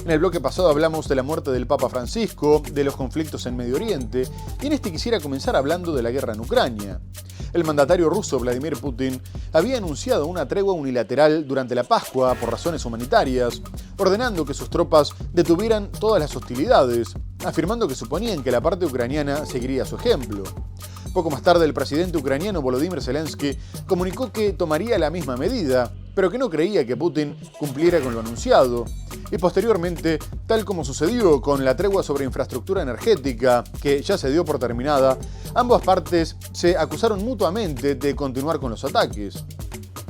En el bloque pasado hablamos de la muerte del Papa Francisco, de los conflictos en Medio Oriente, y en este quisiera comenzar hablando de la guerra en Ucrania. El mandatario ruso Vladimir Putin había anunciado una tregua unilateral durante la Pascua por razones humanitarias, ordenando que sus tropas detuvieran todas las hostilidades, afirmando que suponían que la parte ucraniana seguiría su ejemplo. Poco más tarde, el presidente ucraniano Volodymyr Zelensky comunicó que tomaría la misma medida, pero que no creía que Putin cumpliera con lo anunciado. Y posteriormente, tal como sucedió con la tregua sobre infraestructura energética, que ya se dio por terminada, ambas partes se acusaron mutuamente de continuar con los ataques.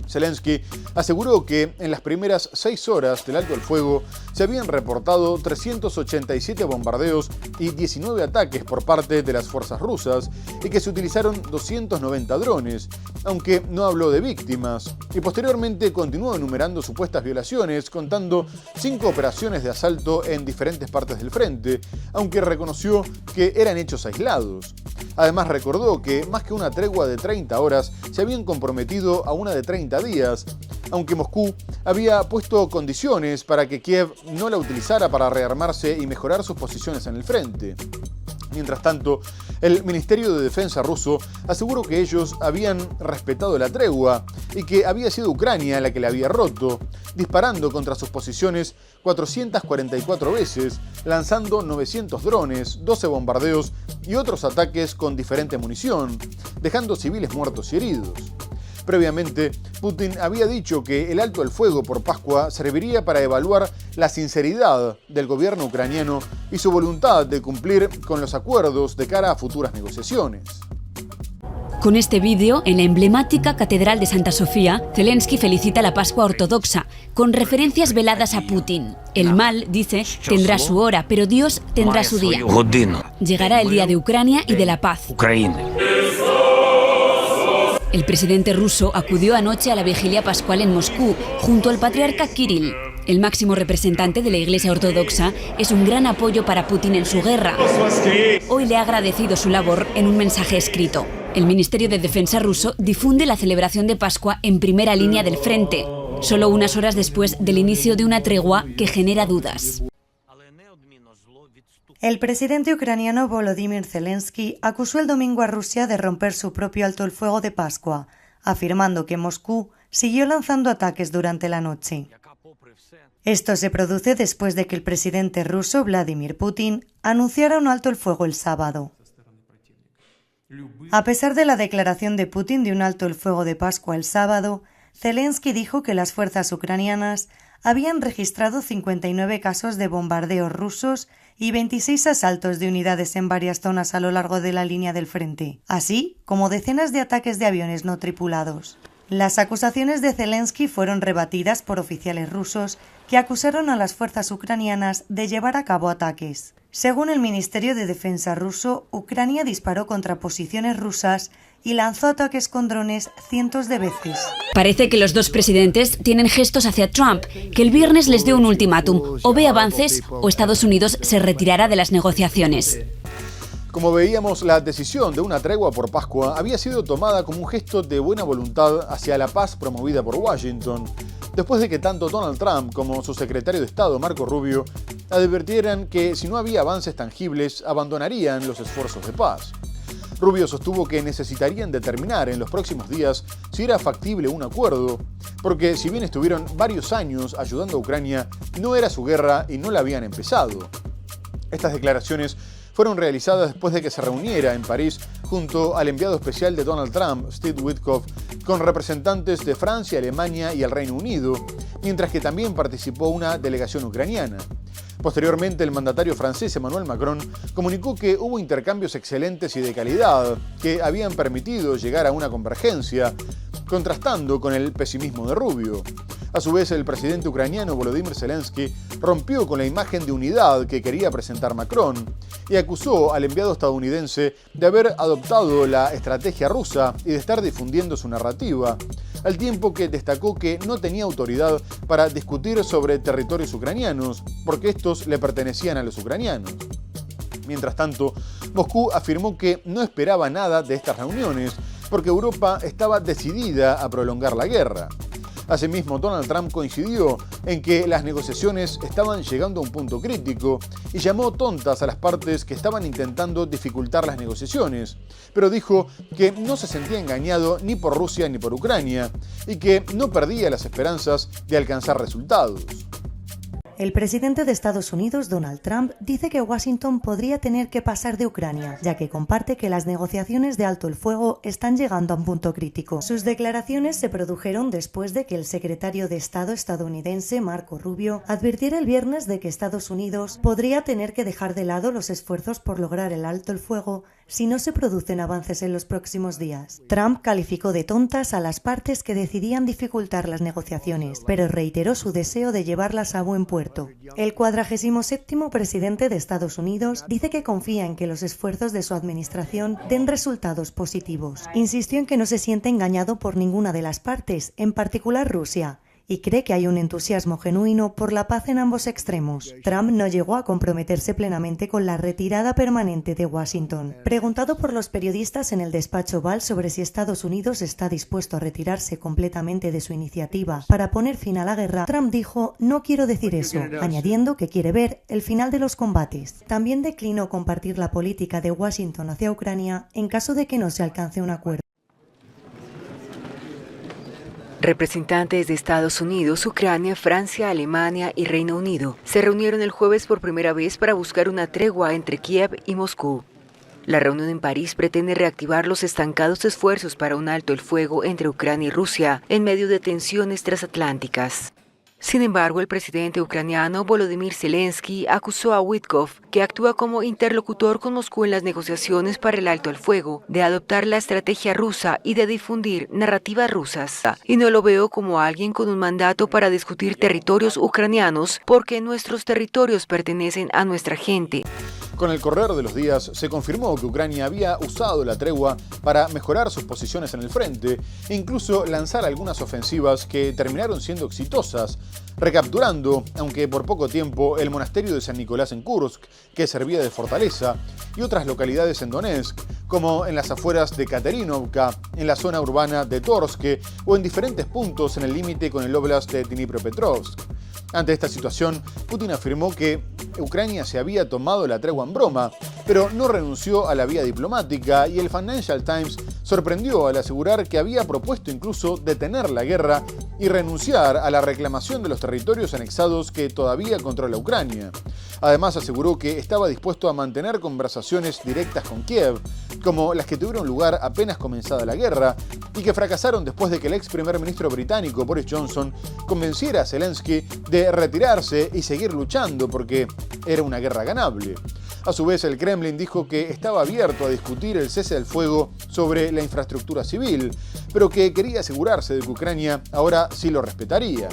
Zelensky aseguró que en las primeras 6 horas del alto el fuego se habían reportado 387 bombardeos y 19 ataques por parte de las fuerzas rusas y que se utilizaron 290 drones, aunque no habló de víctimas. Y posteriormente continuó enumerando supuestas violaciones, contando 5 operaciones de asalto en diferentes partes del frente, aunque reconoció que eran hechos aislados. Además recordó que más que una tregua de 30 horas se habían comprometido a una de 30 días, aunque Moscú había puesto condiciones para que Kiev no la utilizara para rearmarse y mejorar sus posiciones en el frente. Mientras tanto, el Ministerio de Defensa ruso aseguró que ellos habían respetado la tregua y que había sido Ucrania la que la había roto, disparando contra sus posiciones 444 veces, lanzando 900 drones, 12 bombardeos y otros ataques con diferente munición, dejando civiles muertos y heridos. Previamente, Putin había dicho que el alto al fuego por Pascua serviría para evaluar la sinceridad del gobierno ucraniano y su voluntad de cumplir con los acuerdos de cara a futuras negociaciones. Con este vídeo, en la emblemática Catedral de Santa Sofía, Zelensky felicita la Pascua ortodoxa, con referencias veladas a Putin. El mal, dice, tendrá su hora, pero Dios tendrá su día. Llegará el día de Ucrania y de la paz. El presidente ruso acudió anoche a la vigilia pascual en Moscú, junto al patriarca Kirill. El máximo representante de la Iglesia Ortodoxa es un gran apoyo para Putin en su guerra. Hoy le ha agradecido su labor en un mensaje escrito. El Ministerio de Defensa ruso difunde la celebración de Pascua en primera línea del frente, solo unas horas después del inicio de una tregua que genera dudas. El presidente ucraniano Volodymyr Zelensky acusó el domingo a Rusia de romper su propio alto el fuego de Pascua, afirmando que Moscú siguió lanzando ataques durante la noche. Esto se produce después de que el presidente ruso Vladimir Putin anunciara un alto el fuego el sábado. A pesar de la declaración de Putin de un alto el fuego de Pascua el sábado, Zelensky dijo que las fuerzas ucranianas habían registrado 59 casos de bombardeos rusos y 26 asaltos de unidades en varias zonas a lo largo de la línea del frente, así como decenas de ataques de aviones no tripulados. Las acusaciones de Zelensky fueron rebatidas por oficiales rusos que acusaron a las fuerzas ucranianas de llevar a cabo ataques. Según el Ministerio de Defensa ruso, Ucrania disparó contra posiciones rusas y lanzó ataques con drones cientos de veces. Parece que los dos presidentes tienen gestos hacia Trump, que el viernes les dio un ultimátum: o ve avances o Estados Unidos se retirará de las negociaciones. Como veíamos, la decisión de una tregua por Pascua había sido tomada como un gesto de buena voluntad hacia la paz promovida por Washington, después de que tanto Donald Trump como su secretario de Estado, Marco Rubio, advirtieran que si no había avances tangibles, abandonarían los esfuerzos de paz. Rubio sostuvo que necesitarían determinar en los próximos días si era factible un acuerdo, porque si bien estuvieron varios años ayudando a Ucrania, no era su guerra y no la habían empezado. Estas declaraciones fueron realizadas después de que se reuniera en París junto al enviado especial de Donald Trump, Steve Witkoff, con representantes de Francia, Alemania y el Reino Unido, mientras que también participó una delegación ucraniana. Posteriormente, el mandatario francés Emmanuel Macron comunicó que hubo intercambios excelentes y de calidad que habían permitido llegar a una convergencia, contrastando con el pesimismo de Rubio. A su vez, el presidente ucraniano Volodymyr Zelensky rompió con la imagen de unidad que quería presentar Macron y acusó al enviado estadounidense de haber adoptado la estrategia rusa y de estar difundiendo su narrativa, al tiempo que destacó que no tenía autoridad para discutir sobre territorios ucranianos, porque estos le pertenecían a los ucranianos. Mientras tanto, Moscú afirmó que no esperaba nada de estas reuniones, porque Europa estaba decidida a prolongar la guerra. Asimismo, Donald Trump coincidió en que las negociaciones estaban llegando a un punto crítico y llamó tontas a las partes que estaban intentando dificultar las negociaciones, pero dijo que no se sentía engañado ni por Rusia ni por Ucrania y que no perdía las esperanzas de alcanzar resultados. El presidente de Estados Unidos, Donald Trump, dice que Washington podría tener que pasar de Ucrania, ya que comparte que las negociaciones de alto el fuego están llegando a un punto crítico. Sus declaraciones se produjeron después de que el secretario de Estado estadounidense, Marco Rubio, advirtiera el viernes de que Estados Unidos podría tener que dejar de lado los esfuerzos por lograr el alto el fuego si no se producen avances en los próximos días. Trump calificó de tontas a las partes que decidían dificultar las negociaciones, pero reiteró su deseo de llevarlas a buen puerto. El 47º presidente de Estados Unidos dice que confía en que los esfuerzos de su administración den resultados positivos. Insistió en que no se siente engañado por ninguna de las partes, en particular Rusia, y cree que hay un entusiasmo genuino por la paz en ambos extremos. Trump no llegó a comprometerse plenamente con la retirada permanente de Washington. Preguntado por los periodistas en el despacho Oval sobre si Estados Unidos está dispuesto a retirarse completamente de su iniciativa para poner fin a la guerra, Trump dijo: "No quiero decir eso", añadiendo que quiere ver el final de los combates. También declinó compartir la política de Washington hacia Ucrania en caso de que no se alcance un acuerdo. Representantes de Estados Unidos, Ucrania, Francia, Alemania y Reino Unido se reunieron el jueves por primera vez para buscar una tregua entre Kiev y Moscú. La reunión en París pretende reactivar los estancados esfuerzos para un alto el fuego entre Ucrania y Rusia en medio de tensiones transatlánticas. Sin embargo, el presidente ucraniano Volodymyr Zelensky acusó a Witkoff, que actúa como interlocutor con Moscú en las negociaciones para el alto el fuego, de adoptar la estrategia rusa y de difundir narrativas rusas. Y no lo veo como alguien con un mandato para discutir territorios ucranianos, porque nuestros territorios pertenecen a nuestra gente. Con el correr de los días, se confirmó que Ucrania había usado la tregua para mejorar sus posiciones en el frente e incluso lanzar algunas ofensivas que terminaron siendo exitosas, recapturando, aunque por poco tiempo, el monasterio de San Nicolás en Kursk, que servía de fortaleza, y otras localidades en Donetsk, como en las afueras de Katerinovka, en la zona urbana de Torske o en diferentes puntos en el límite con el óblast de Dnipropetrovsk. Ante esta situación, Putin afirmó que Ucrania se había tomado la tregua en broma, pero no renunció a la vía diplomática, y el Financial Times sorprendió al asegurar que había propuesto incluso detener la guerra y renunciar a la reclamación de los territorios anexados que todavía controla Ucrania. Además, aseguró que estaba dispuesto a mantener conversaciones directas con Kiev, como las que tuvieron lugar apenas comenzada la guerra, y que fracasaron después de que el ex primer ministro británico Boris Johnson convenciera a Zelensky de retirarse y seguir luchando porque era una guerra ganable. A su vez, el Kremlin dijo que estaba abierto a discutir el cese del fuego sobre la infraestructura civil, pero que quería asegurarse de que Ucrania ahora sí lo respetaría.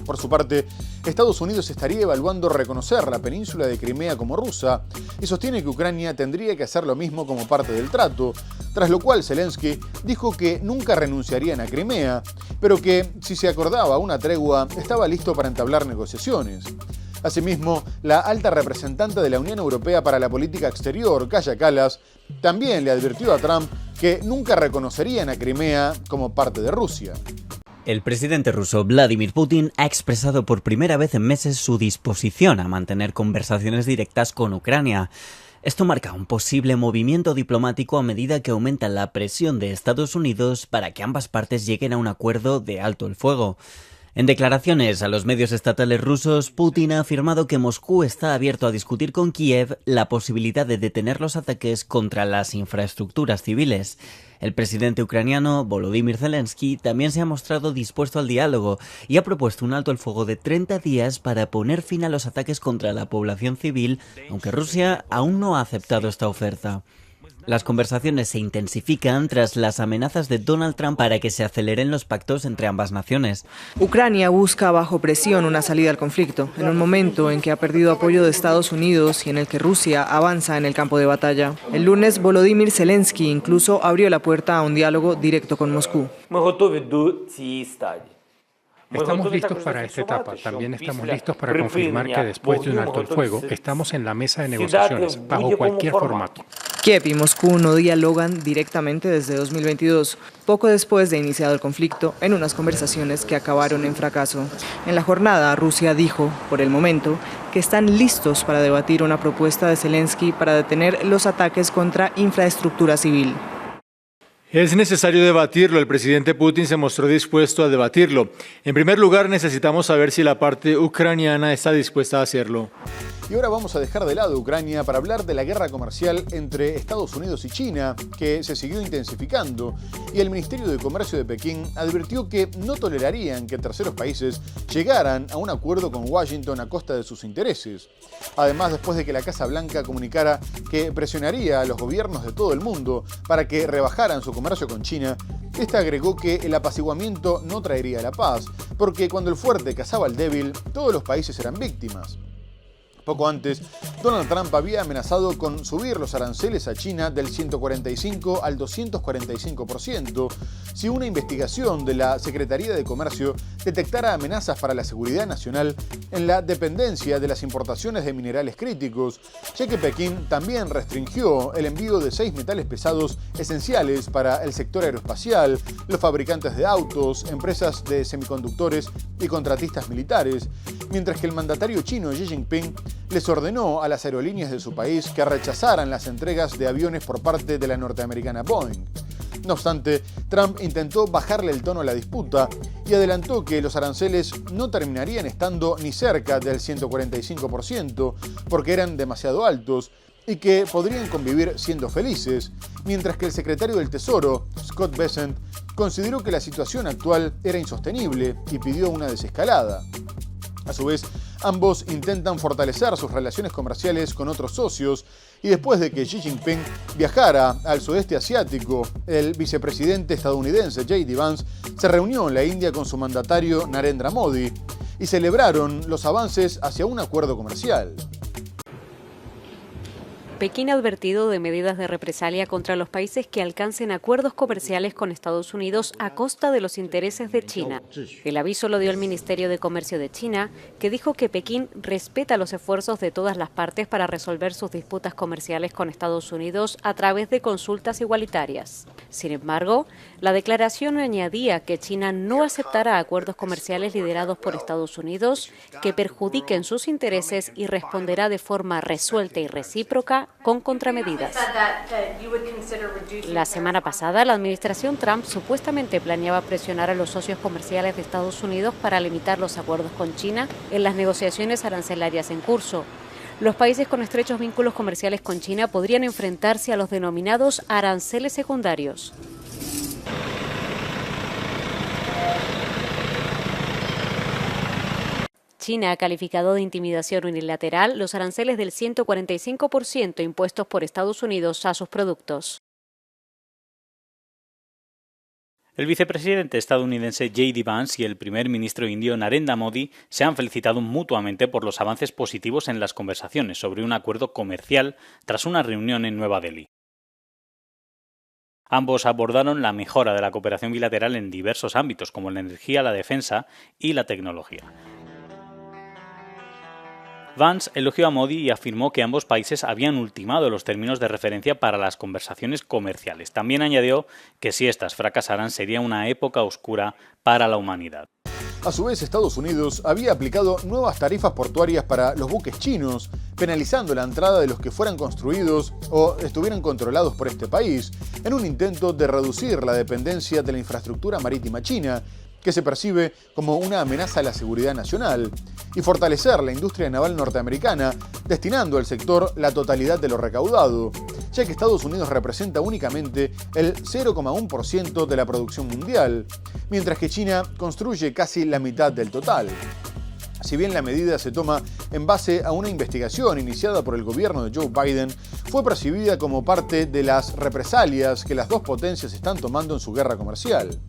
Por su parte, Estados Unidos estaría evaluando reconocer la península de Crimea como rusa y sostiene que Ucrania tendría que hacer lo mismo como parte del trato, tras lo cual Zelensky dijo que nunca renunciarían a Crimea, pero que si se acordaba una tregua estaba listo para entablar negociaciones. Asimismo, la alta representante de la Unión Europea para la Política Exterior, Kaja Kallas, también le advirtió a Trump que nunca reconocerían a Crimea como parte de Rusia. El presidente ruso Vladimir Putin ha expresado por primera vez en meses su disposición a mantener conversaciones directas con Ucrania. Esto marca un posible movimiento diplomático a medida que aumenta la presión de Estados Unidos para que ambas partes lleguen a un acuerdo de alto el fuego. En declaraciones a los medios estatales rusos, Putin ha afirmado que Moscú está abierto a discutir con Kiev la posibilidad de detener los ataques contra las infraestructuras civiles. El presidente ucraniano Volodymyr Zelensky también se ha mostrado dispuesto al diálogo y ha propuesto un alto el fuego de 30 días para poner fin a los ataques contra la población civil, aunque Rusia aún no ha aceptado esta oferta. Las conversaciones se intensifican tras las amenazas de Donald Trump para que se aceleren los pactos entre ambas naciones. Ucrania busca bajo presión una salida al conflicto, en un momento en que ha perdido apoyo de Estados Unidos y en el que Rusia avanza en el campo de batalla. El lunes, Volodymyr Zelensky incluso abrió la puerta a un diálogo directo con Moscú. Estamos listos para esta etapa. También estamos listos para confirmar que después de un alto el fuego, estamos en la mesa de negociaciones, bajo cualquier formato. Kiev y Moscú no dialogan directamente desde 2022, poco después de iniciado el conflicto, en unas conversaciones que acabaron en fracaso. En la jornada, Rusia dijo, por el momento, que están listos para debatir una propuesta de Zelensky para detener los ataques contra infraestructura civil. Es necesario debatirlo. El presidente Putin se mostró dispuesto a debatirlo. En primer lugar, necesitamos saber si la parte ucraniana está dispuesta a hacerlo. Y ahora vamos a dejar de lado Ucrania para hablar de la guerra comercial entre Estados Unidos y China, que se siguió intensificando, y el Ministerio de Comercio de Pekín advirtió que no tolerarían que terceros países llegaran a un acuerdo con Washington a costa de sus intereses. Además, después de que la Casa Blanca comunicara que presionaría a los gobiernos de todo el mundo para que rebajaran su comercio con China, esta agregó que el apaciguamiento no traería la paz, porque cuando el fuerte cazaba al débil, todos los países eran víctimas. Poco antes, Donald Trump había amenazado con subir los aranceles a China del 145 al 245% si una investigación de la Secretaría de Comercio detectara amenazas para la seguridad nacional en la dependencia de las importaciones de minerales críticos, ya que Pekín también restringió el envío de 6 metales pesados esenciales para el sector aeroespacial, los fabricantes de autos, empresas de semiconductores y contratistas militares, mientras que el mandatario chino Xi Jinping les ordenó a las aerolíneas de su país que rechazaran las entregas de aviones por parte de la norteamericana Boeing. No obstante, Trump intentó bajarle el tono a la disputa y adelantó que los aranceles no terminarían estando ni cerca del 145% porque eran demasiado altos y que podrían convivir siendo felices, mientras que el secretario del Tesoro, Scott Bessent, consideró que la situación actual era insostenible y pidió una desescalada. A su vez, ambos intentan fortalecer sus relaciones comerciales con otros socios y después de que Xi Jinping viajara al sudeste asiático, el vicepresidente estadounidense J.D. Vance se reunió en la India con su mandatario Narendra Modi y celebraron los avances hacia un acuerdo comercial. Pekín ha advertido de medidas de represalia contra los países que alcancen acuerdos comerciales con Estados Unidos a costa de los intereses de China. El aviso lo dio el Ministerio de Comercio de China, que dijo que Pekín respeta los esfuerzos de todas las partes para resolver sus disputas comerciales con Estados Unidos a través de consultas igualitarias. Sin embargo, la declaración añadía que China no aceptará acuerdos comerciales liderados por Estados Unidos que perjudiquen sus intereses y responderá de forma resuelta y recíproca con contramedidas. La semana pasada, la administración Trump supuestamente planeaba presionar a los socios comerciales de Estados Unidos para limitar los acuerdos con China en las negociaciones arancelarias en curso. Los países con estrechos vínculos comerciales con China podrían enfrentarse a los denominados aranceles secundarios. China ha calificado de intimidación unilateral los aranceles del 145% impuestos por Estados Unidos a sus productos. El vicepresidente estadounidense J.D. Vance y el primer ministro indio Narendra Modi se han felicitado mutuamente por los avances positivos en las conversaciones sobre un acuerdo comercial tras una reunión en Nueva Delhi. Ambos abordaron la mejora de la cooperación bilateral en diversos ámbitos como la energía, la defensa y la tecnología. Vance elogió a Modi y afirmó que ambos países habían ultimado los términos de referencia para las conversaciones comerciales. También añadió que si estas fracasaran sería una época oscura para la humanidad. A su vez, Estados Unidos había aplicado nuevas tarifas portuarias para los buques chinos, penalizando la entrada de los que fueran construidos o estuvieran controlados por este país, en un intento de reducir la dependencia de la infraestructura marítima china, que se percibe como una amenaza a la seguridad nacional, y fortalecer la industria naval norteamericana, destinando al sector la totalidad de lo recaudado, ya que Estados Unidos representa únicamente el 0,1% de la producción mundial, mientras que China construye casi la mitad del total. Si bien la medida se toma en base a una investigación iniciada por el gobierno de Joe Biden, fue percibida como parte de las represalias que las dos potencias están tomando en su guerra comercial.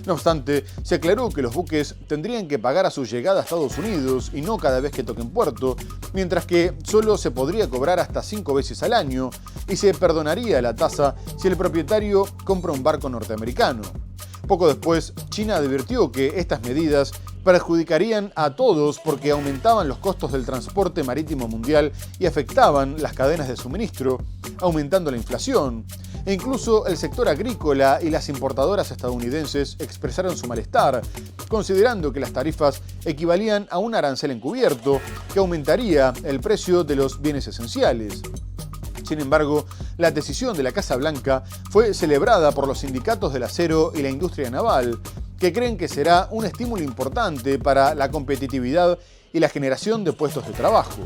No obstante, se aclaró que los buques tendrían que pagar a su llegada a Estados Unidos y no cada vez que toquen puerto, mientras que solo se podría cobrar hasta 5 veces al año y se perdonaría la tasa si el propietario compra un barco norteamericano. Poco después, China advirtió que estas medidas perjudicarían a todos porque aumentaban los costos del transporte marítimo mundial y afectaban las cadenas de suministro, aumentando la inflación. E incluso el sector agrícola y las importadoras estadounidenses expresaron su malestar, considerando que las tarifas equivalían a un arancel encubierto que aumentaría el precio de los bienes esenciales. Sin embargo, la decisión de la Casa Blanca fue celebrada por los sindicatos del acero y la industria naval, que creen que será un estímulo importante para la competitividad y la generación de puestos de trabajo.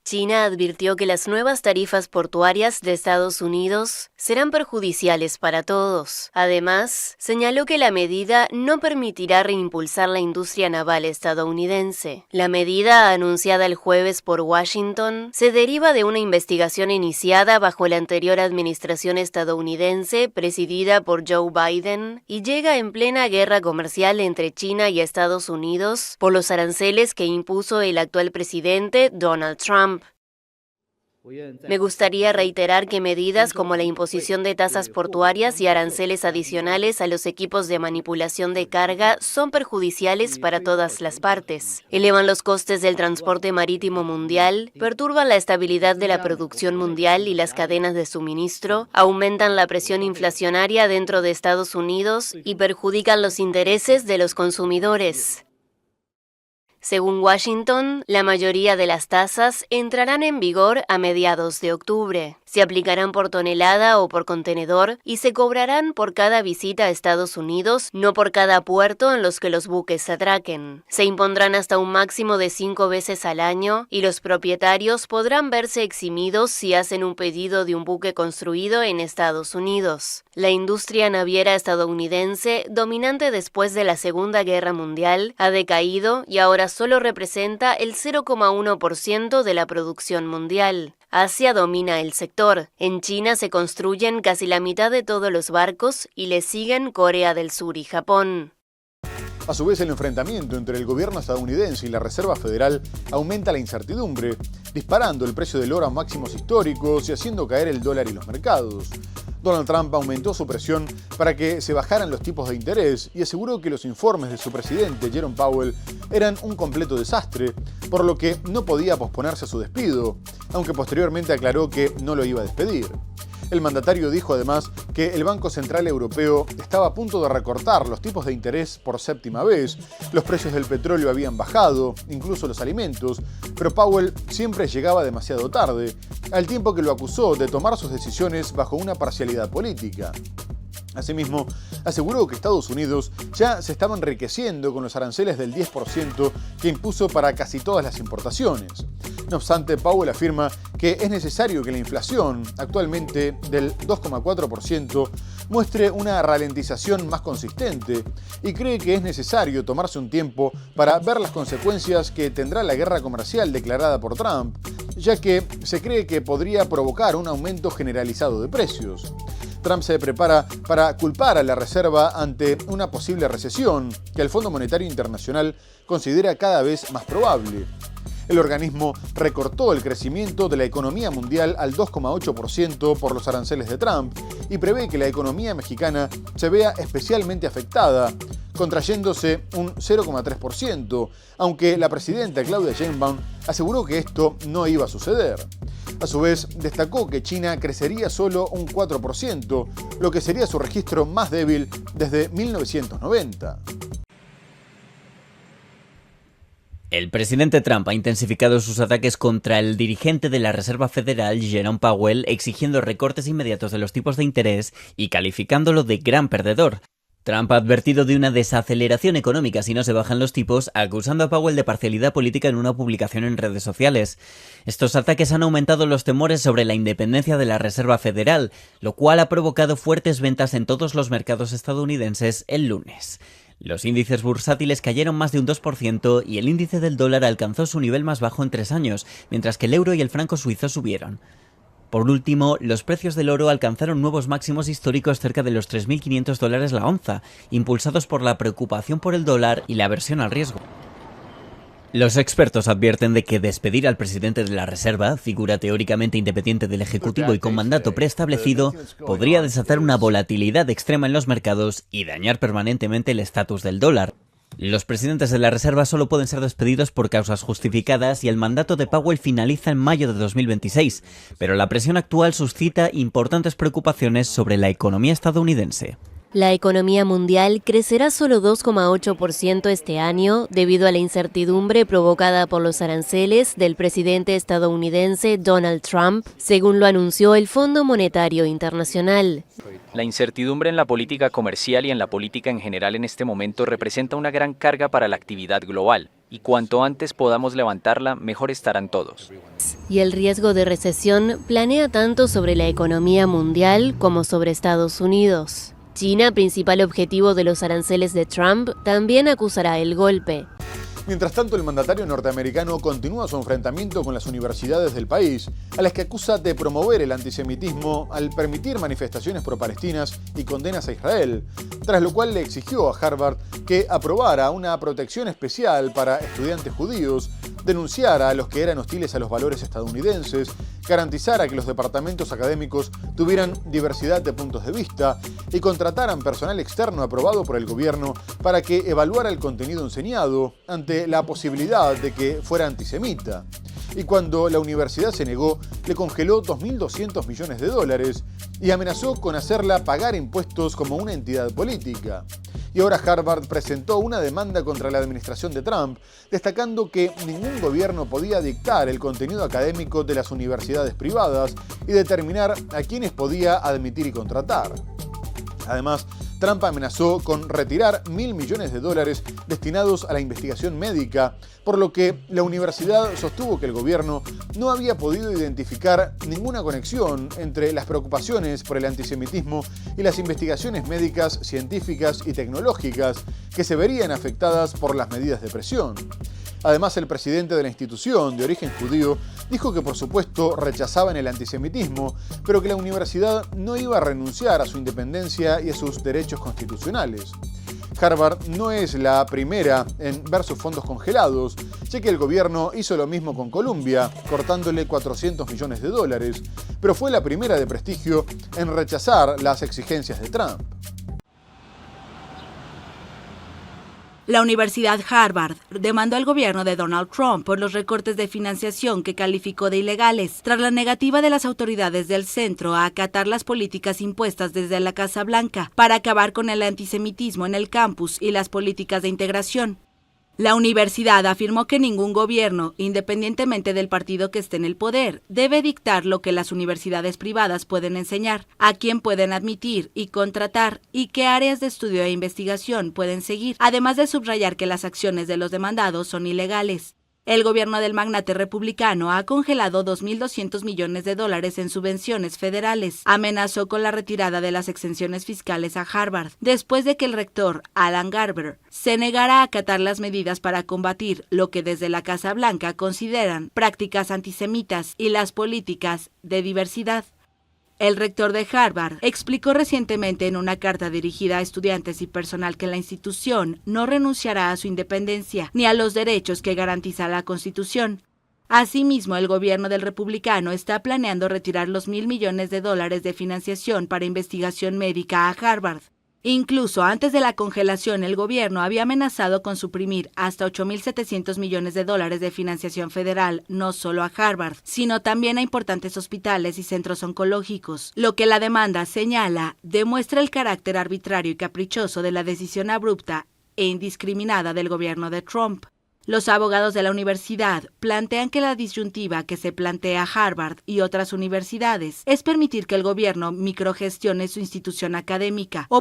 China advirtió que las nuevas tarifas portuarias de Estados Unidos serán perjudiciales para todos. Además, señaló que la medida no permitirá reimpulsar la industria naval estadounidense. La medida, anunciada el jueves por Washington, se deriva de una investigación iniciada bajo la anterior administración estadounidense presidida por Joe Biden y llega en plena guerra comercial entre China y Estados Unidos por los aranceles que impuso el actual presidente Donald Trump. Me gustaría reiterar que medidas como la imposición de tasas portuarias y aranceles adicionales a los equipos de manipulación de carga son perjudiciales para todas las partes. Elevan los costes del transporte marítimo mundial, perturban la estabilidad de la producción mundial y las cadenas de suministro, aumentan la presión inflacionaria dentro de Estados Unidos y perjudican los intereses de los consumidores. Según Washington, la mayoría de las tasas entrarán en vigor a mediados de octubre. Se aplicarán por tonelada o por contenedor y se cobrarán por cada visita a Estados Unidos, no por cada puerto en los que los buques atraquen. Se impondrán hasta un máximo de 5 veces al año y los propietarios podrán verse eximidos si hacen un pedido de un buque construido en Estados Unidos. La industria naviera estadounidense, dominante después de la Segunda Guerra Mundial, ha decaído y ahora solo representa el 0,1% de la producción mundial. Asia domina el sector. En China se construyen casi la mitad de todos los barcos y le siguen Corea del Sur y Japón. A su vez, el enfrentamiento entre el gobierno estadounidense y la Reserva Federal aumenta la incertidumbre, disparando el precio del oro a máximos históricos y haciendo caer el dólar y los mercados. Donald Trump aumentó su presión para que se bajaran los tipos de interés y aseguró que los informes de su presidente, Jerome Powell, eran un completo desastre, por lo que no podía posponerse su despido, aunque posteriormente aclaró que no lo iba a despedir. El mandatario dijo además que el Banco Central Europeo estaba a punto de recortar los tipos de interés por 7ª vez, los precios del petróleo habían bajado, incluso los alimentos, pero Powell siempre llegaba demasiado tarde, al tiempo que lo acusó de tomar sus decisiones bajo una parcialidad política. Asimismo, aseguró que Estados Unidos ya se estaba enriqueciendo con los aranceles del 10% que impuso para casi todas las importaciones. No obstante, Powell afirma que es necesario que la inflación, actualmente del 2,4%, muestre una ralentización más consistente y cree que es necesario tomarse un tiempo para ver las consecuencias que tendrá la guerra comercial declarada por Trump, ya que se cree que podría provocar un aumento generalizado de precios. Trump se prepara para culpar a la Reserva ante una posible recesión que el Fondo Monetario Internacional considera cada vez más probable. El organismo recortó el crecimiento de la economía mundial al 2,8% por los aranceles de Trump y prevé que la economía mexicana se vea especialmente afectada, contrayéndose un 0,3%, aunque la presidenta Claudia Sheinbaum aseguró que esto no iba a suceder. A su vez, destacó que China crecería solo un 4%, lo que sería su registro más débil desde 1990. El presidente Trump ha intensificado sus ataques contra el dirigente de la Reserva Federal, Jerome Powell, exigiendo recortes inmediatos de los tipos de interés y calificándolo de gran perdedor. Trump ha advertido de una desaceleración económica si no se bajan los tipos, acusando a Powell de parcialidad política en una publicación en redes sociales. Estos ataques han aumentado los temores sobre la independencia de la Reserva Federal, lo cual ha provocado fuertes ventas en todos los mercados estadounidenses el lunes. Los índices bursátiles cayeron más de un 2% y el índice del dólar alcanzó su nivel más bajo en 3 años, mientras que el euro y el franco suizo subieron. Por último, los precios del oro alcanzaron nuevos máximos históricos cerca de los $3.500 la onza, impulsados por la preocupación por el dólar y la aversión al riesgo. Los expertos advierten de que despedir al presidente de la Reserva, figura teóricamente independiente del Ejecutivo y con mandato preestablecido, podría desatar una volatilidad extrema en los mercados y dañar permanentemente el estatus del dólar. Los presidentes de la Reserva solo pueden ser despedidos por causas justificadas y el mandato de Powell finaliza en mayo de 2026, pero la presión actual suscita importantes preocupaciones sobre la economía estadounidense. La economía mundial crecerá solo 2,8% este año debido a la incertidumbre provocada por los aranceles del presidente estadounidense Donald Trump, según lo anunció el Fondo Monetario Internacional. La incertidumbre en la política comercial y en la política en general en este momento representa una gran carga para la actividad global, y cuanto antes podamos levantarla, mejor estarán todos. Y el riesgo de recesión planea tanto sobre la economía mundial como sobre Estados Unidos. China, principal objetivo de los aranceles de Trump, también acusará el golpe. Mientras tanto, el mandatario norteamericano continúa su enfrentamiento con las universidades del país, a las que acusa de promover el antisemitismo al permitir manifestaciones pro-palestinas y condenas a Israel, tras lo cual le exigió a Harvard que aprobara una protección especial para estudiantes judíos, denunciara a los que eran hostiles a los valores estadounidenses, garantizara que los departamentos académicos tuvieran diversidad de puntos de vista y contrataran personal externo aprobado por el gobierno para que evaluara el contenido enseñado ante la posibilidad de que fuera antisemita. Y cuando la universidad se negó, le congeló $2.200 millones y amenazó con hacerla pagar impuestos como una entidad política. Y ahora Harvard presentó una demanda contra la administración de Trump, destacando que ningún gobierno podía dictar el contenido académico de las universidades privadas y determinar a quiénes podía admitir y contratar. Además, Trump amenazó con retirar $1.000 millones destinados a la investigación médica, por lo que la universidad sostuvo que el gobierno no había podido identificar ninguna conexión entre las preocupaciones por el antisemitismo y las investigaciones médicas, científicas y tecnológicas que se verían afectadas por las medidas de presión. Además, el presidente de la institución, de origen judío, dijo que por supuesto rechazaban el antisemitismo, pero que la universidad no iba a renunciar a su independencia y a sus derechos constitucionales. Harvard no es la primera en ver sus fondos congelados, ya que el gobierno hizo lo mismo con Columbia, cortándole $400 millones, pero fue la primera de prestigio en rechazar las exigencias de Trump. La Universidad Harvard demandó al gobierno de Donald Trump por los recortes de financiación que calificó de ilegales, tras la negativa de las autoridades del centro a acatar las políticas impuestas desde la Casa Blanca para acabar con el antisemitismo en el campus y las políticas de integración. La universidad afirmó que ningún gobierno, independientemente del partido que esté en el poder, debe dictar lo que las universidades privadas pueden enseñar, a quién pueden admitir y contratar y qué áreas de estudio e investigación pueden seguir, además de subrayar que las acciones de los demandados son ilegales. El gobierno del magnate republicano ha congelado $2.200 millones en subvenciones federales. Amenazó con la retirada de las exenciones fiscales a Harvard, después de que el rector, Alan Garber, se negara a acatar las medidas para combatir lo que desde la Casa Blanca consideran prácticas antisemitas y las políticas de diversidad. El rector de Harvard explicó recientemente en una carta dirigida a estudiantes y personal que la institución no renunciará a su independencia ni a los derechos que garantiza la Constitución. Asimismo, el gobierno del republicano está planeando retirar los $1.000 millones de financiación para investigación médica a Harvard. Incluso antes de la congelación, el gobierno había amenazado con suprimir hasta $8.700 millones de financiación federal, no solo a Harvard, sino también a importantes hospitales y centros oncológicos. Lo que la demanda señala demuestra el carácter arbitrario y caprichoso de la decisión abrupta e indiscriminada del gobierno de Trump. Los abogados de la universidad plantean que la disyuntiva que se plantea Harvard y otras universidades es permitir que el gobierno microgestione su institución académica o...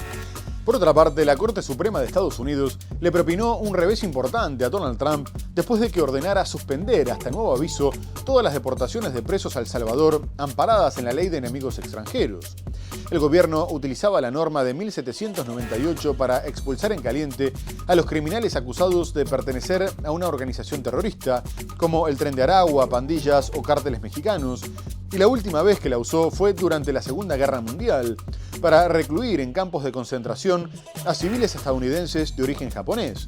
Por otra parte, la Corte Suprema de Estados Unidos le propinó un revés importante a Donald Trump después de que ordenara suspender hasta nuevo aviso todas las deportaciones de presos a El Salvador amparadas en la Ley de Enemigos Extranjeros. El gobierno utilizaba la norma de 1798 para expulsar en caliente a los criminales acusados de pertenecer a una organización terrorista, como el Tren de Aragua, pandillas o cárteles mexicanos, y la última vez que la usó fue durante la Segunda Guerra Mundial, para recluir en campos de concentración a civiles estadounidenses de origen japonés.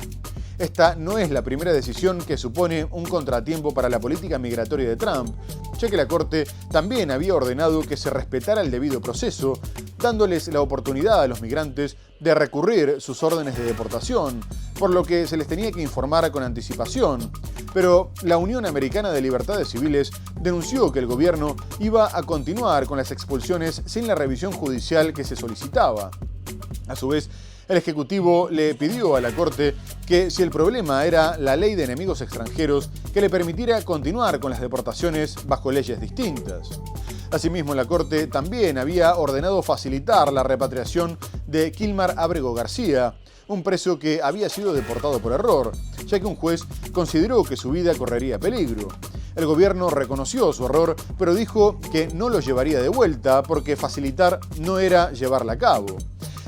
esta no es la primera decisión que supone un contratiempo para la política migratoria de Trump, ya que la Corte también había ordenado que se respetara el debido proceso, dándoles la oportunidad a los migrantes de recurrir sus órdenes de deportación, por lo que se les tenía que informar con anticipación. Pero la Unión Americana de Libertades Civiles denunció que el gobierno iba a continuar con las expulsiones sin la revisión judicial que se solicitaba. A su vez, el Ejecutivo le pidió a la Corte que, si el problema era la ley de enemigos extranjeros, que le permitiera continuar con las deportaciones bajo leyes distintas. Asimismo, la Corte también había ordenado facilitar la repatriación de Kilmar Ábrego García, un preso que había sido deportado por error, ya que un juez consideró que su vida correría peligro. El gobierno reconoció su error, pero dijo que no lo llevaría de vuelta porque facilitar no era llevarla a cabo.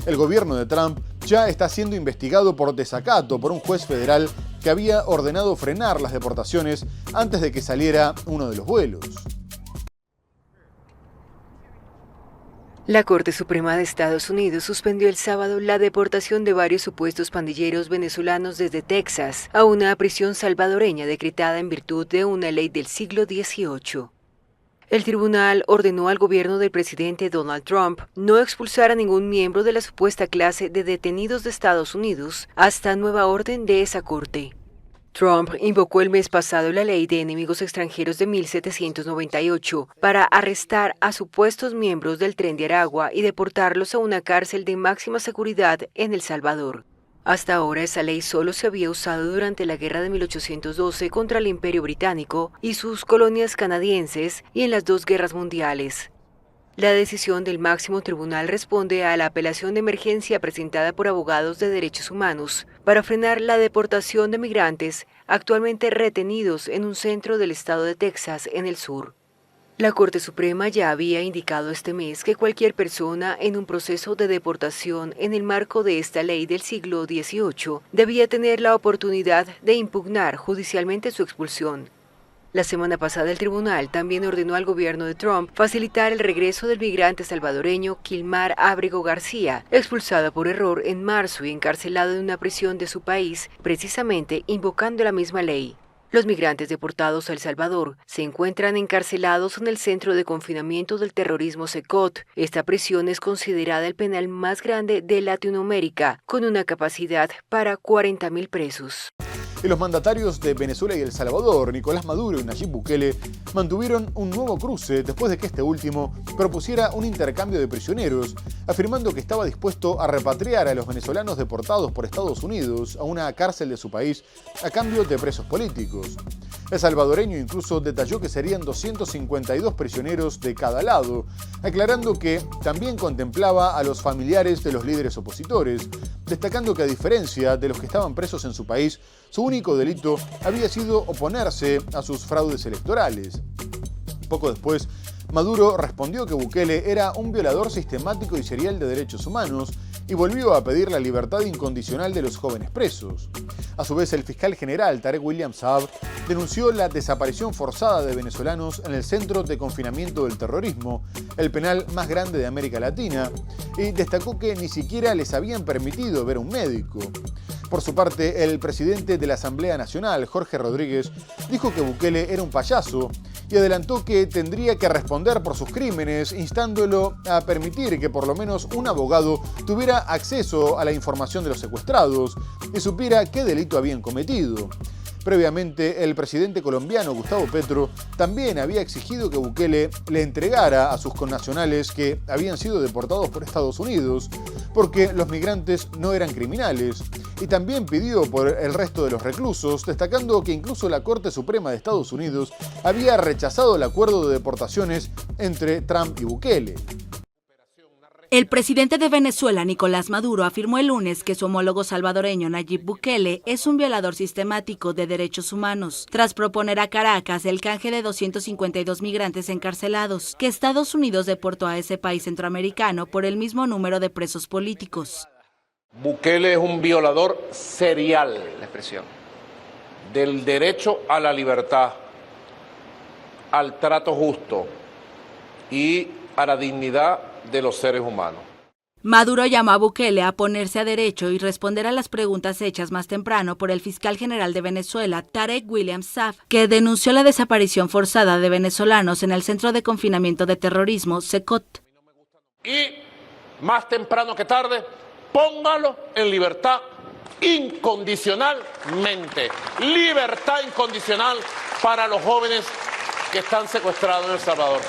El gobierno de Trump ya está siendo investigado por desacato por un juez federal que había ordenado frenar las deportaciones antes de que saliera uno de los vuelos. La Corte Suprema de Estados Unidos suspendió el sábado la deportación de varios supuestos pandilleros venezolanos desde Texas a una prisión salvadoreña decretada en virtud de una ley del siglo XVIII. El tribunal ordenó al gobierno del presidente Donald Trump no expulsar a ningún miembro de la supuesta clase de detenidos de Estados Unidos hasta nueva orden de esa corte. Trump invocó el mes pasado la ley de enemigos extranjeros de 1798 para arrestar a supuestos miembros del Tren de Aragua y deportarlos a una cárcel de máxima seguridad en El Salvador. Hasta ahora esa ley solo se había usado durante la Guerra de 1812 contra el Imperio Británico y sus colonias canadienses y en las dos guerras mundiales. La decisión del máximo tribunal responde a la apelación de emergencia presentada por abogados de derechos humanos para frenar la deportación de migrantes actualmente retenidos en un centro del estado de Texas en el sur. La Corte Suprema ya había indicado este mes que cualquier persona en un proceso de deportación en el marco de esta ley del siglo XVIII debía tener la oportunidad de impugnar judicialmente su expulsión. La semana pasada el tribunal también ordenó al gobierno de Trump facilitar el regreso del migrante salvadoreño Kilmar Ábrego García, expulsado por error en marzo y encarcelado en una prisión de su país, precisamente invocando la misma ley. Los migrantes deportados a El Salvador se encuentran encarcelados en el Centro de Confinamiento del Terrorismo CECOT. Esta prisión es considerada el penal más grande de Latinoamérica, con una capacidad para 40.000 presos. Y los mandatarios de Venezuela y El Salvador, Nicolás Maduro y Nayib Bukele, mantuvieron un nuevo cruce después de que este último propusiera un intercambio de prisioneros, afirmando que estaba dispuesto a repatriar a los venezolanos deportados por Estados Unidos a una cárcel de su país a cambio de presos políticos. El salvadoreño incluso detalló que serían 252 prisioneros de cada lado, aclarando que también contemplaba a los familiares de los líderes opositores, destacando que a diferencia de los que estaban presos en su país, su único delito había sido oponerse a sus fraudes electorales. Poco después, Maduro respondió que Bukele era un violador sistemático y serial de derechos humanos y volvió a pedir la libertad incondicional de los jóvenes presos. A su vez, el fiscal general Tarek William Saab denunció la desaparición forzada de venezolanos en el Centro de Confinamiento del Terrorismo, el penal más grande de América Latina, y destacó que ni siquiera les habían permitido ver a un médico. Por su parte, el presidente de la Asamblea Nacional, Jorge Rodríguez, dijo que Bukele era un payaso y adelantó que tendría que responder por sus crímenes, instándolo a permitir que por lo menos un abogado tuviera acceso a la información de los secuestrados y supiera qué delito habían cometido. Previamente, el presidente colombiano Gustavo Petro también había exigido que Bukele le entregara a sus connacionales que habían sido deportados por Estados Unidos, porque los migrantes no eran criminales, y también pidió por el resto de los reclusos, destacando que incluso la Corte Suprema de Estados Unidos había rechazado el acuerdo de deportaciones entre Trump y Bukele. El presidente de Venezuela, Nicolás Maduro, afirmó el lunes que su homólogo salvadoreño Nayib Bukele es un violador sistemático de derechos humanos, tras proponer a Caracas el canje de 252 migrantes encarcelados, que Estados Unidos deportó a ese país centroamericano por el mismo número de presos políticos. Bukele es un violador serial, la expresión, del derecho a la libertad, al trato justo y a la dignidad de los seres humanos. Maduro llamó a Bukele a ponerse a derecho y responder a las preguntas hechas más temprano por el fiscal general de Venezuela, Tarek William Saab, que denunció la desaparición forzada de venezolanos en el Centro de Confinamiento de Terrorismo, CECOT. Y más temprano que tarde, póngalo en libertad incondicionalmente. Libertad incondicional para los jóvenes que están secuestrados en El Salvador.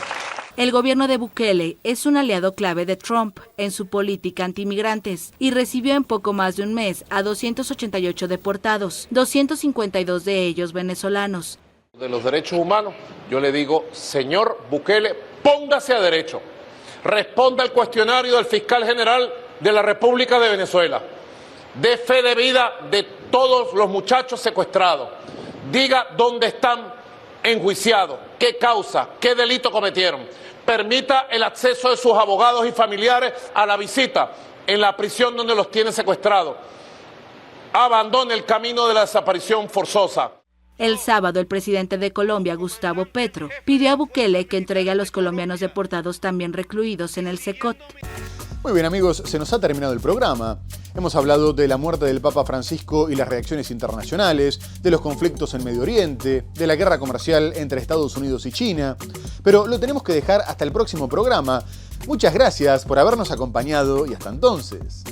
El gobierno de Bukele es un aliado clave de Trump en su política antimigrantes y recibió en poco más de un mes a 288 deportados, 252 de ellos venezolanos. De los derechos humanos, yo le digo, señor Bukele, póngase a derecho. Responda al cuestionario del fiscal general de la República de Venezuela. Dé fe de vida de todos los muchachos secuestrados. Diga dónde están enjuiciados, qué causa, qué delito cometieron. Permita el acceso de sus abogados y familiares a la visita en la prisión donde los tiene secuestrados. Abandone el camino de la desaparición forzosa. El sábado, el presidente de Colombia, Gustavo Petro, pidió a Bukele que entregue a los colombianos deportados también recluidos en el CECOT. Muy bien, amigos, se nos ha terminado el programa. Hemos hablado de la muerte del Papa Francisco y las reacciones internacionales, de los conflictos en Medio Oriente, de la guerra comercial entre Estados Unidos y China, pero lo tenemos que dejar hasta el próximo programa. Muchas gracias por habernos acompañado y hasta entonces.